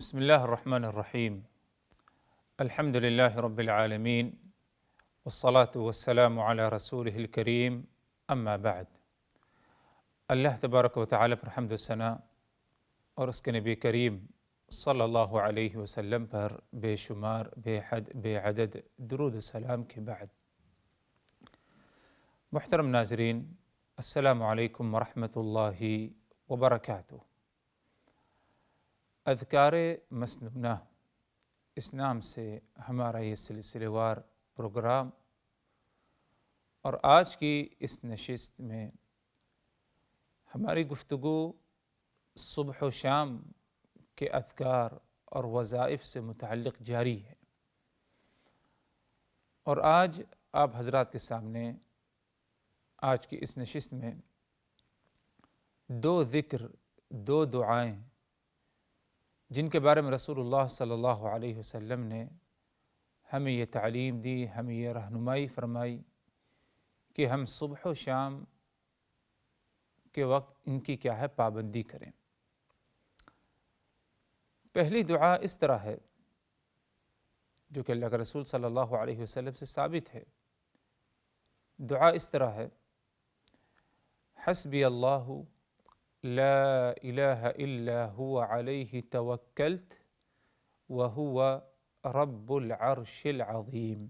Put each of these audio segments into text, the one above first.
بسم الله الرحمن الرحيم. الحمد لله رب العالمين، والصلاة والسلام على رسوله الكريم. اما بعد، اللہ تبارک و تعالی پر حمد و ثنا اور اس کے نبی کریم صلی اللہ علیہ وسلم پر بے شمار بے حد بے عدد درود و سلام کے بعد، محترم ناظرین، السلام علیکم ورحمۃ اللہ وبرکاتہ۔ اذکار مسنونہ، اس نام سے ہمارا یہ سلسلہ وار پروگرام، اور آج کی اس نشست میں ہماری گفتگو صبح و شام کے اذکار اور وظائف سے متعلق جاری ہے۔ اور آج آپ حضرات کے سامنے آج کی اس نشست میں دو ذکر، دو دعائیں، جن کے بارے میں رسول اللہ صلی اللہ علیہ وسلم نے ہمیں یہ تعلیم دی، ہمیں یہ رہنمائی فرمائی کہ ہم صبح و شام کے وقت ان کی کیا ہے پابندی کریں۔ پہلی دعا اس طرح ہے، جو کہ اللہ کے رسول صلی اللہ علیہ وسلم سے ثابت ہے۔ دعا اس طرح ہے: حسبی اللہ لا الہ الا هو علیہ توکلت وہو رب العرش العظیم۔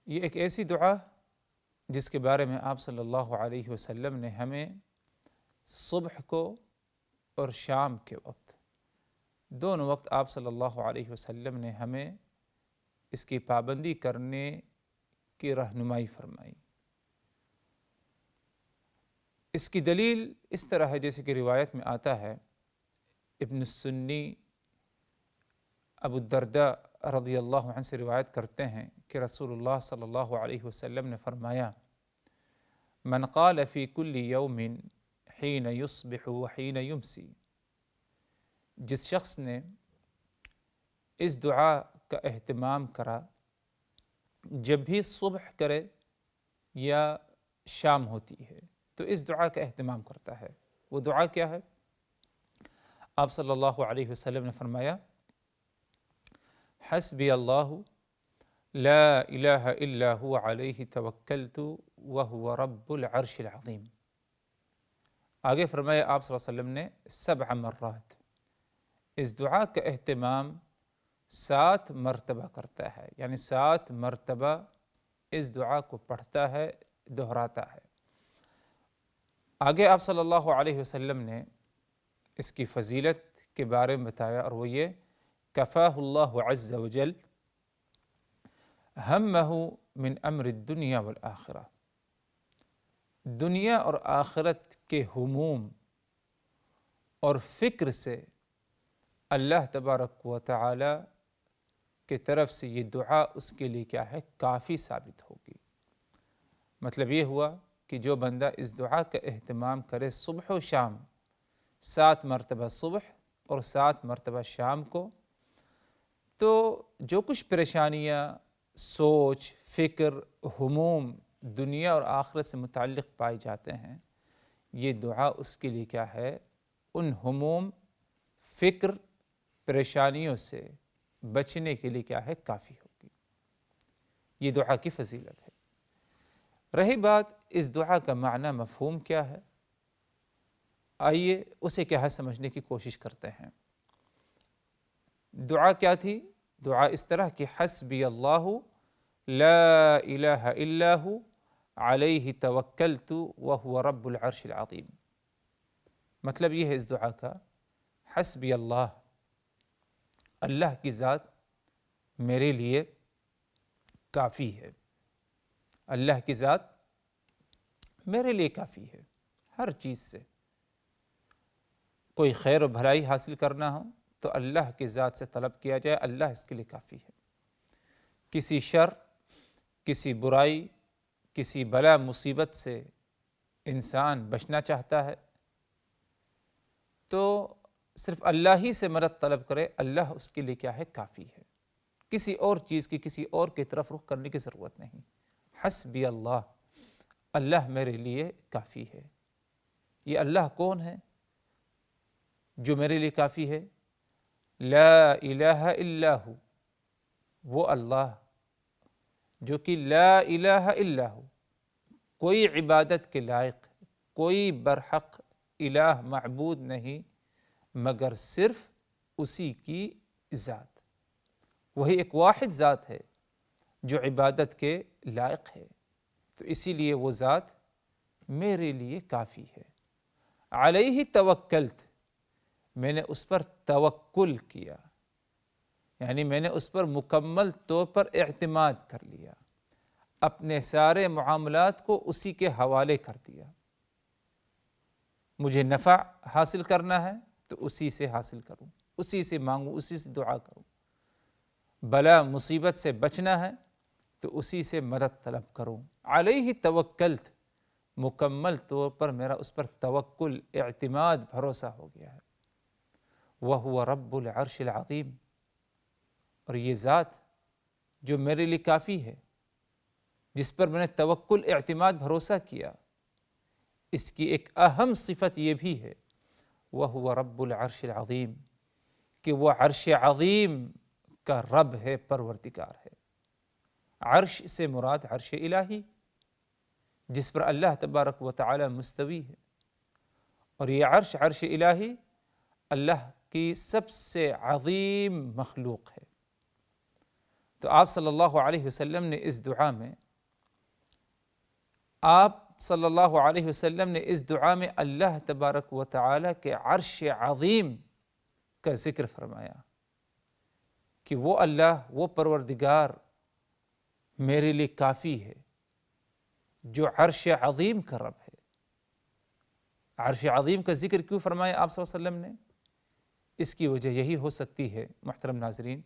یہ ایک ایسی دعا جس کے بارے میں آپ صلی اللہ علیہ وسلم نے ہمیں صبح کو اور شام کے وقت، دونوں وقت آپ صلی اللہ علیہ وسلم نے ہمیں اس کی پابندی کرنے کی رہنمائی فرمائی۔ اس کی دلیل اس طرح ہے، جیسے کہ روایت میں آتا ہے، ابن السنی ابو الدرداء رضی اللہ عنہ سے روایت کرتے ہیں کہ رسول اللہ صلی اللہ علیہ وسلم نے فرمایا: من قال فی کل یوم حین یصبح وحین یمسی، جس شخص نے اس دعا کا اہتمام کرا جب بھی صبح کرے یا شام ہوتی ہے، تو اس دعا کا اہتمام کرتا ہے۔ وہ دعا کیا ہے؟ آپ صلی اللہ علیہ وسلم نے فرمایا: حسبی اللہ لا الہ الا هو علیہ توکلت وہو رب العرش العظیم۔ آگے فرمایا آپ صلی اللہ علیہ وسلم نے 7 مرات، اس دعا کا اہتمام 7 مرتبہ کرتا ہے، یعنی 7 مرتبہ اس دعا کو پڑھتا ہے، دہراتا ہے۔ آگے آپ صلی اللہ علیہ وسلم نے اس کی فضیلت کے بارے میں بتایا، اور وہ یہ: کفاہ اللہ عز وجل ہمہ من امر الدنیا والآخرہ، دنیا اور آخرت کے ہموم اور فکر سے اللہ تبارک و تعالی کی طرف سے یہ دعا اس کے لیے کیا ہے؟ کافی ثابت ہوگی۔ مطلب یہ ہوا کہ جو بندہ اس دعا کا اہتمام کرے صبح و شام، 7 مرتبہ صبح اور 7 مرتبہ شام کو، تو جو کچھ پریشانیاں، سوچ، فکر، ہموم دنیا اور آخرت سے متعلق پائے جاتے ہیں، یہ دعا اس کے لیے کیا ہے؟ ان ہموم، فکر، پریشانیوں سے بچنے کے لیے کیا ہے؟ کافی ہوگی۔ یہ دعا کی فضیلت ہے۔ رہی بات اس دعا کا معنی، مفہوم کیا ہے، آئیے اسے کیا ہے سمجھنے کی کوشش کرتے ہیں۔ دعا کیا تھی؟ دعا اس طرح کہ حسبی اللہ لا الہ الا هو علیہ توکلت وہو رب العرش العظیم۔ مطلب یہ ہے اس دعا کا: حسبی اللہ، اللہ کی ذات میرے لیے کافی ہے، اللہ کی ذات میرے لیے کافی ہے۔ ہر چیز سے کوئی خیر و بھلائی حاصل کرنا ہو تو اللہ کی ذات سے طلب کیا جائے، اللہ اس کے لیے کافی ہے۔ کسی شر، کسی برائی، کسی بلا مصیبت سے انسان بچنا چاہتا ہے تو صرف اللہ ہی سے مدد طلب کرے، اللہ اس کے لیے کیا ہے؟ کافی ہے۔ کسی اور چیز کی، کسی اور کی طرف رخ کرنے کی ضرورت نہیں۔ حسبی اللہ، اللہ میرے لیے کافی ہے۔ یہ اللہ کون ہے؟ جو میرے لیے کافی ہے، لا الہ الا ہو، وہ اللہ جو کہ لا الہ الا ہو، کوئی عبادت کے لائق، کوئی برحق الہ معبود نہیں مگر صرف اسی کی ذات۔ وہی ایک واحد ذات ہے جو عبادت کے لائق ہے، تو اسی لیے وہ ذات میرے لیے کافی ہے۔ علیہ توکلت، میں نے اس پر توکل کیا، یعنی میں نے اس پر مکمل طور پر اعتماد کر لیا، اپنے سارے معاملات کو اسی کے حوالے کر دیا۔ مجھے نفع حاصل کرنا ہے تو اسی سے حاصل کروں، اسی سے مانگوں، اسی سے دعا کروں۔ بلا مصیبت سے بچنا ہے تو اسی سے مدد طلب کروں۔ علیہ توکلت، مکمل طور پر میرا اس پر توکل، اعتماد، بھروسہ ہو گیا ہے۔ وَهُوَ رَبُّ الْعَرْشِ الْعَظِيمِ، اور یہ ذات جو میرے لیے کافی ہے، جس پر میں نے توکل، اعتماد، بھروسہ کیا، اس کی ایک اہم صفت یہ بھی ہے وَهُوَ رَبُّ الْعَرْشِ الْعَظِيمِ، کہ وہ عرش عظیم کا رب ہے، پروردگار ہے۔ عرش سے مراد عرش الہی، جس پر اللہ تبارک و تعالی مستوی ہے، اور یہ عرش، عرش الہی، اللہ کی سب سے عظیم مخلوق ہے۔ تو آپ صلی اللہ علیہ وسلم نے اس دعا میں اللہ تبارک و تعالی کے عرش عظیم کا ذکر فرمایا کہ وہ اللہ، وہ پروردگار میرے لیے کافی ہے جو عرش عظیم کا رب ہے۔ عرش عظیم کا ذکر کیوں فرمایا آپ صلی اللہ علیہ وسلم نے؟ اس کی وجہ یہی ہو سکتی ہے محترم ناظرین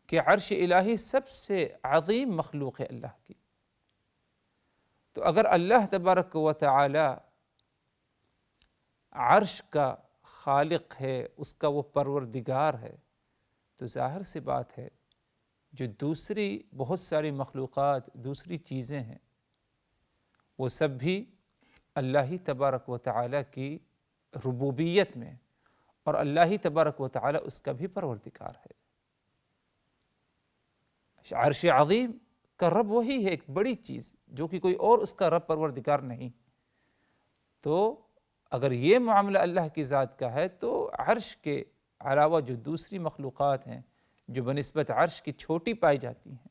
کہ عرش الہی سب سے عظیم مخلوق ہے اللہ کی۔ تو اگر اللہ تبارک و تعالی عرش کا خالق ہے، اس کا وہ پروردگار ہے، تو ظاہر سی بات ہے جو دوسری بہت ساری مخلوقات، دوسری چیزیں ہیں، وہ سب بھی اللہ ہی تبارک و تعالی کی ربوبیت میں، اور اللہ ہی تبارک و تعالی اس کا بھی پروردگار ہے۔ عرش عظیم کا رب وہی ہے، ایک بڑی چیز جو کہ کوئی اور اس کا رب پروردگار نہیں۔ تو اگر یہ معاملہ اللہ کی ذات کا ہے تو عرش کے علاوہ جو دوسری مخلوقات ہیں جو بنسبت عرش کی چھوٹی پائی جاتی ہیں،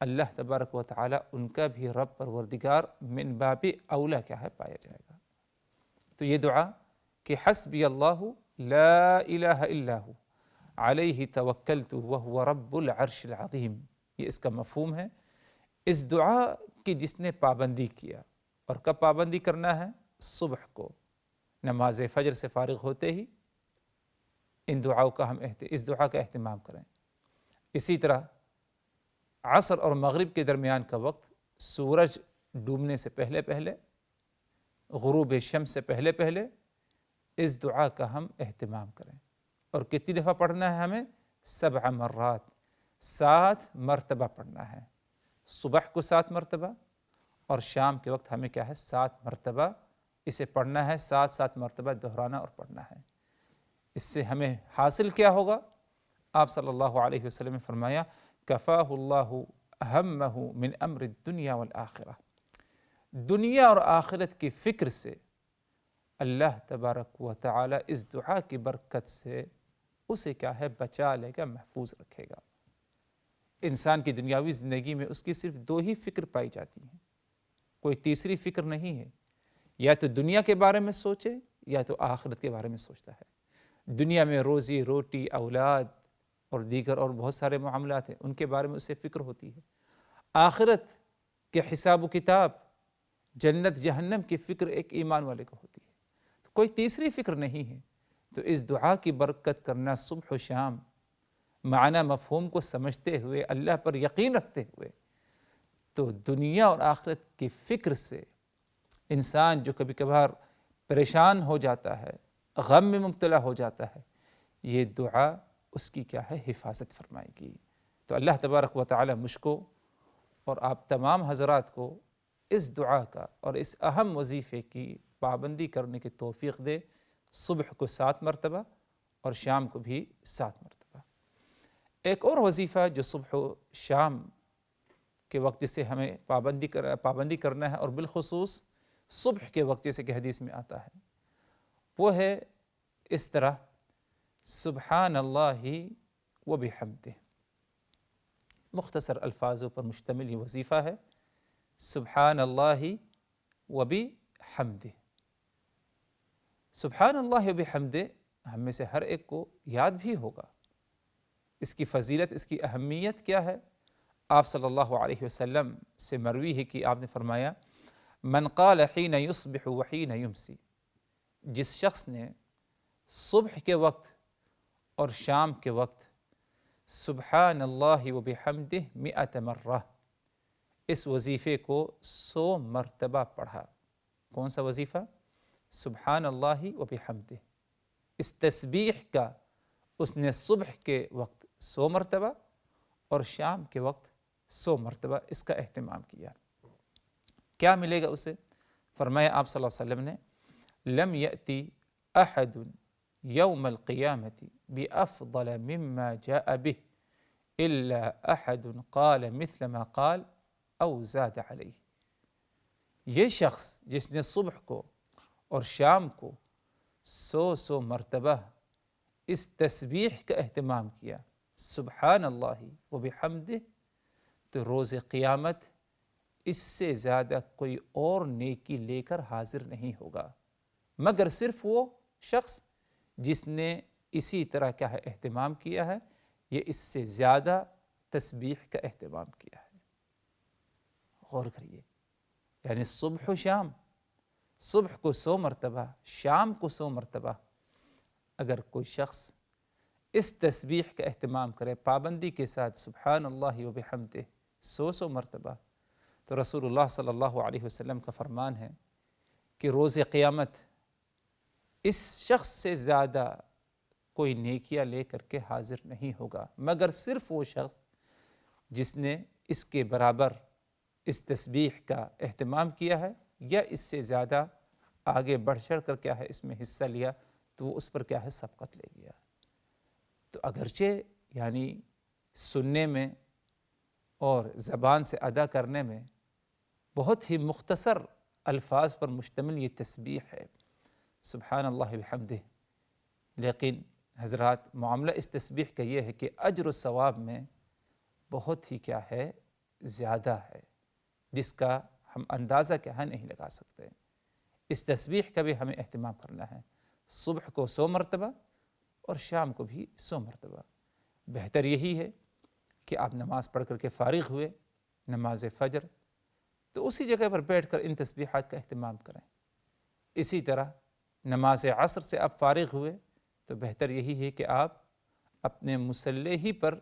اللہ تبارک و تعالی ان کا بھی رب پروردگار من باب اولا کیا ہے پایا جائے گا۔ تو یہ دعا کہ حسبی اللہ لا الہ الا ہو علیہ توکلت وہو رب العرش العظیم، یہ اس کا مفہوم ہے۔ اس دعا کی جس نے پابندی کیا، اور کب پابندی کرنا ہے؟ صبح کو نماز فجر سے فارغ ہوتے ہی اس دعا کا اہتمام کریں۔ اسی طرح عصر اور مغرب کے درمیان کا وقت، سورج ڈوبنے سے پہلے پہلے، غروب شمس سے پہلے پہلے اس دعا کا ہم اہتمام کریں۔ اور کتنی دفعہ پڑھنا ہے ہمیں؟ 7 مرات، 7 مرتبہ پڑھنا ہے۔ صبح کو 7 مرتبہ اور شام کے وقت ہمیں کیا ہے؟ 7 مرتبہ اسے پڑھنا ہے، 7 مرتبہ دہرانا اور پڑھنا ہے۔ اس سے ہمیں حاصل کیا ہوگا؟ آپ صلی اللہ علیہ وسلم نے فرمایا کفاہ اللہ ہمہ من امر الدنیا والآخرہ، دنیا اور آخرت کی فکر سے اللہ تبارک و تعالی اس دعا کی برکت سے اسے کیا ہے؟ بچا لے گا، محفوظ رکھے گا۔ انسان کی دنیاوی زندگی میں اس کی صرف 2 ہی فکر پائی جاتی ہیں، کوئی تیسری فکر نہیں ہے۔ یا تو دنیا کے بارے میں سوچے یا تو آخرت کے بارے میں سوچتا ہے۔ دنیا میں روزی روٹی، اولاد اور دیگر اور بہت سارے معاملات ہیں، ان کے بارے میں اسے فکر ہوتی ہے۔ آخرت کے حساب و کتاب، جنت جہنم کی فکر ایک ایمان والے کو ہوتی ہے، تو کوئی تیسری فکر نہیں ہے۔ تو اس دعا کی برکت کرنا صبح و شام، معنی مفہوم کو سمجھتے ہوئے، اللہ پر یقین رکھتے ہوئے، تو دنیا اور آخرت کی فکر سے انسان جو کبھی کبھار پریشان ہو جاتا ہے، غم میں مبتلا ہو جاتا ہے، یہ دعا اس کی کیا ہے؟ حفاظت فرمائے گی۔ تو اللہ تبارک و تعالی مجھ کو اور آپ تمام حضرات کو اس دعا کا اور اس اہم وظیفے کی پابندی کرنے کی توفیق دے۔ صبح کو 7 مرتبہ اور شام کو بھی 7 مرتبہ۔ ایک اور وظیفہ جو صبح و شام کے وقت جسے ہمیں پابندی کرنا ہے، اور بالخصوص صبح کے وقت جیسے کہ حدیث میں آتا ہے، وہ ہے اس طرح: سبحان اللہ و بحمدہ۔ مختصر الفاظوں پر مشتمل یہ وظیفہ ہے، سبحان اللہ و بحمدہ۔ سبحان اللہ و بحمدہ ہم میں سے ہر ایک کو یاد بھی ہوگا۔ اس کی فضیلت، اس کی اہمیت کیا ہے؟ آپ صلی اللہ علیہ وسلم سے مروی ہے کہ آپ نے فرمایا: من قال حین یصبح و حین یمسی، جس شخص نے صبح کے وقت اور شام کے وقت سبحان اللہ و بحمدہ 100 مرہ، اس وظیفے کو 100 مرتبہ پڑھا۔ کون سا وظیفہ؟ سبحان اللہ و بحمدہ۔ اس تسبیح کا اس نے صبح کے وقت 100 مرتبہ اور شام کے وقت 100 مرتبہ اس کا اہتمام کیا۔ کیا ملے گا اسے؟ فرمایا آپ صلی اللہ علیہ وسلم نے: لم یأتی احد یوم القیامت بافضل مما جاء به الا احد قال مثل ما قال او زاد علیہ۔ یہ شخص جس نے صبح کو اور شام کو 100 مرتبہ اس تسبیح کا اہتمام کیا، سبحان اللہ و بحمدہ، تو روز قیامت اس سے زیادہ کوئی اور نیکی لے کر حاضر نہیں ہوگا، مگر صرف وہ شخص جس نے اسی طرح کا اہتمام کیا ہے، یہ اس سے زیادہ تسبیح کا اہتمام کیا ہے۔ غور کریے، یعنی صبح و شام، صبح کو 100 مرتبہ، شام کو 100 مرتبہ، اگر کوئی شخص اس تسبیح کا اہتمام کرے پابندی کے ساتھ، سبحان اللہ و بحمدہ 100 مرتبہ، تو رسول اللہ صلی اللہ علیہ وسلم کا فرمان ہے کہ روز قیامت اس شخص سے زیادہ کوئی نیکیاں لے کر کے حاضر نہیں ہوگا، مگر صرف وہ شخص جس نے اس کے برابر اس تسبیح کا اہتمام کیا ہے، یا اس سے زیادہ آگے بڑھ چڑھ کر کیا ہے اس میں حصہ لیا، تو وہ اس پر کیا ہے سبقت لے گیا۔ تو اگرچہ یعنی سننے میں اور زبان سے ادا کرنے میں بہت ہی مختصر الفاظ پر مشتمل یہ تسبیح ہے، سبحان اللہ بحمدہ، لیکن حضرات معاملہ اس تسبیح کا یہ ہے کہ اجر و ثواب میں بہت ہی کیا ہے زیادہ ہے، جس کا ہم اندازہ کیا ہے نہیں لگا سکتے۔ اس تسبیح کا بھی ہمیں اہتمام کرنا ہے، صبح کو 100 مرتبہ اور شام کو بھی 100 مرتبہ۔ بہتر یہی ہے کہ آپ نماز پڑھ کر کے فارغ ہوئے، نماز فجر، تو اسی جگہ پر بیٹھ کر ان تسبیحات کا اہتمام کریں۔ اسی طرح نماز عصر سے آپ فارغ ہوئے تو بہتر یہی ہے کہ آپ اپنے مصلی ہی پر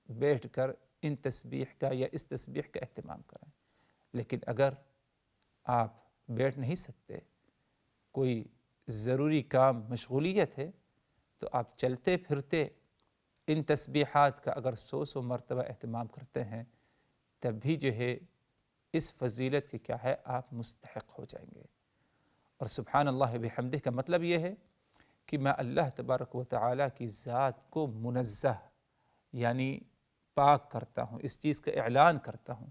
بیٹھ کر ان تسبیح کا یا اس تسبیح کا اہتمام کریں۔ لیکن اگر آپ بیٹھ نہیں سکتے، کوئی ضروری کام مشغولیت ہے، تو آپ چلتے پھرتے ان تسبیحات کا اگر 100 مرتبہ اہتمام کرتے ہیں، تب بھی جو ہے اس فضیلت کے کیا ہے آپ مستحق ہو جائیں گے۔ اور سبحان اللہ بحمدہ کا مطلب یہ ہے کہ میں اللہ تبارک و تعالیٰ کی ذات کو منزہ یعنی پاک کرتا ہوں، اس چیز کا اعلان کرتا ہوں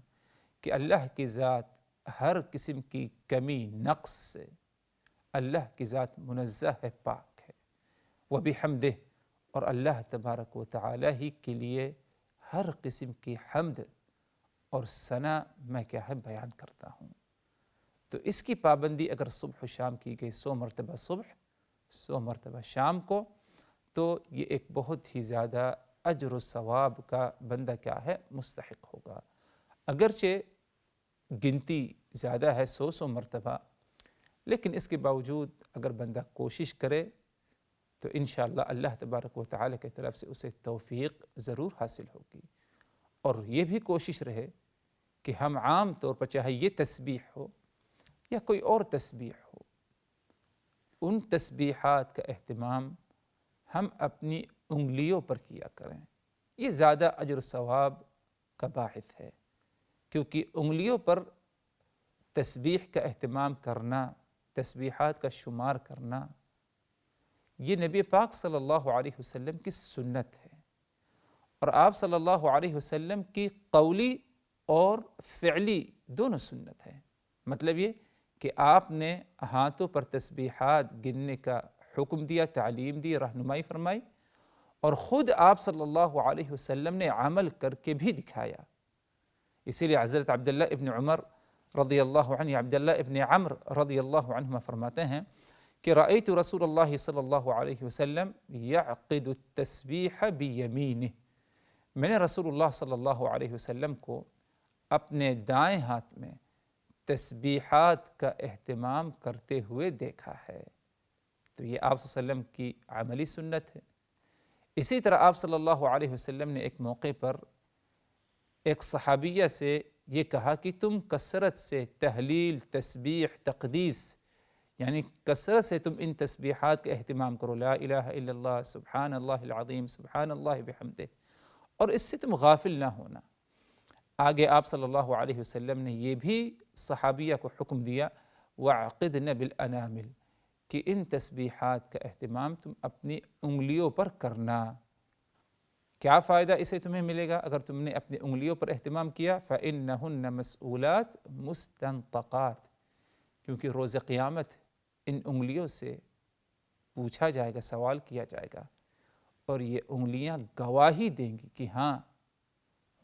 کہ اللہ کی ذات ہر قسم کی کمی نقص سے، اللہ کی ذات منزہ ہے، پاک ہے۔ وبحمدہ، اور اللہ تبارک و تعالیٰ ہی کے لیے ہر قسم کی حمد اور ثنا میں کیا ہے بیان کرتا ہوں۔ تو اس کی پابندی اگر صبح و شام کی گئی، 100 مرتبہ صبح، 100 مرتبہ شام کو، تو یہ ایک بہت ہی زیادہ اجر و ثواب کا بندہ کیا ہے مستحق ہوگا۔ اگرچہ گنتی زیادہ ہے 100 مرتبہ، لیکن اس کے باوجود اگر بندہ کوشش کرے تو انشاءاللہ اللہ تبارک و تعالیٰ کی طرف سے اسے توفیق ضرور حاصل ہوگی۔ اور یہ بھی کوشش رہے کہ ہم عام طور پر چاہے یہ تسبیح ہو یا کوئی اور تسبیح ہو، ان تسبیحات کا اہتمام ہم اپنی انگلیوں پر کیا کریں۔ یہ زیادہ اجر و ثواب کا باعث ہے، کیونکہ انگلیوں پر تسبیح کا اہتمام کرنا، تسبیحات کا شمار کرنا، یہ نبی پاک صلی اللہ علیہ وسلم کی سنت ہے، اور آپ صلی اللہ علیہ وسلم کی قولی اور فعلی دونوں سنت ہے۔ مطلب یہ کہ آپ نے ہاتھوں پر تسبیحات گننے کا حکم دیا، تعلیم دی، رہنمائی فرمائی، اور خود آپ صلی اللہ علیہ وسلم نے عمل کر کے بھی دکھایا۔ اسی لیے حضرت عبداللہ ابن عمر رضی اللہ عنہ، عبداللہ ابن عمر رضی اللہ عنہما فرماتے ہیں کہ رأیت رسول اللہ صلی اللہ علیہ وسلم یعقد التسبیح بیمینہ، میں نے رسول اللہ صلی اللہ علیہ وسلم کو اپنے دائیں ہاتھ میں تسبیحات کا اہتمام کرتے ہوئے دیکھا ہے۔ تو یہ آپ صلی اللہ علیہ وسلم کی عملی سنت ہے۔ اسی طرح آپ صلی اللہ علیہ وسلم نے ایک موقع پر ایک صحابیہ سے یہ کہا کہ تم کثرت سے تحلیل، تسبیح، تقدیس، یعنی کثرت سے تم ان تسبیحات کا اہتمام کرو، لا الہ الا اللہ، سبحان اللہ العظیم، سبحان اللہ بحمدہ، اور اس سے تم غافل نہ ہونا۔ آگے آپ صلی اللہ علیہ وسلم نے یہ بھی صحابیہ کو حکم دیا، وَعْقِدْنَ بِالْأَنَامِلِ، کہ ان تسبیحات کا اہتمام تم اپنی انگلیوں پر کرنا۔ کیا فائدہ اسے تمہیں ملے گا اگر تم نے اپنی انگلیوں پر اہتمام کیا؟ فَإِنَّهُنَّ مَسْئُولَاتٌ مُسْتَنطَقَاتٌ، کیونکہ روز قیامت ان انگلیوں سے پوچھا جائے گا، سوال کیا جائے گا، اور یہ انگلیاں گواہی دیں گی کہ ہاں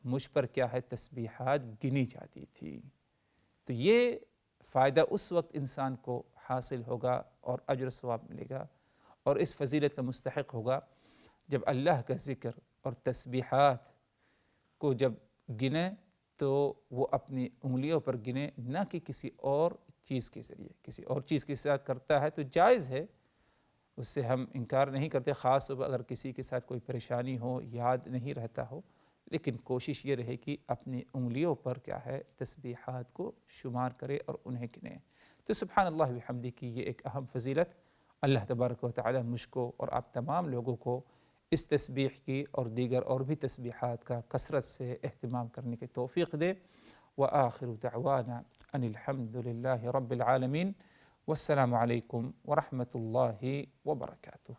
مجھ پر کیا ہے، تسبیحات گنی جاتی تھی۔ تو یہ فائدہ اس وقت انسان کو حاصل ہوگا اور اجر و ثواب ملے گا، اور اس فضیلت کا مستحق ہوگا جب اللہ کا ذکر اور تسبیحات کو جب گنے تو وہ اپنی انگلیوں پر گنے، نہ کہ کسی اور چیز کے ذریعے۔ کسی اور چیز کے ساتھ کرتا ہے تو جائز ہے، اس سے ہم انکار نہیں کرتے، خاص طور پر اگر کسی کے ساتھ کوئی پریشانی ہو، یاد نہیں رہتا ہو، لیکن کوشش یہ رہے کہ اپنی انگلیوں پر کیا ہے، تسبیحات کو شمار کرے اور انہیں گنے۔ تو سبحان اللہ بحمدہ کی یہ ایک اہم فضیلت، اللہ تبارک و تعالی مجھ کو اور آپ تمام لوگوں کو اس تسبیح کی اور دیگر اور بھی تسبیحات کا کثرت سے اہتمام کرنے کی توفیق دے۔ وآخر دعوانا ان الحمد للہ رب العالمین، والسلام علیکم ورحمۃ اللہ وبرکاتہ۔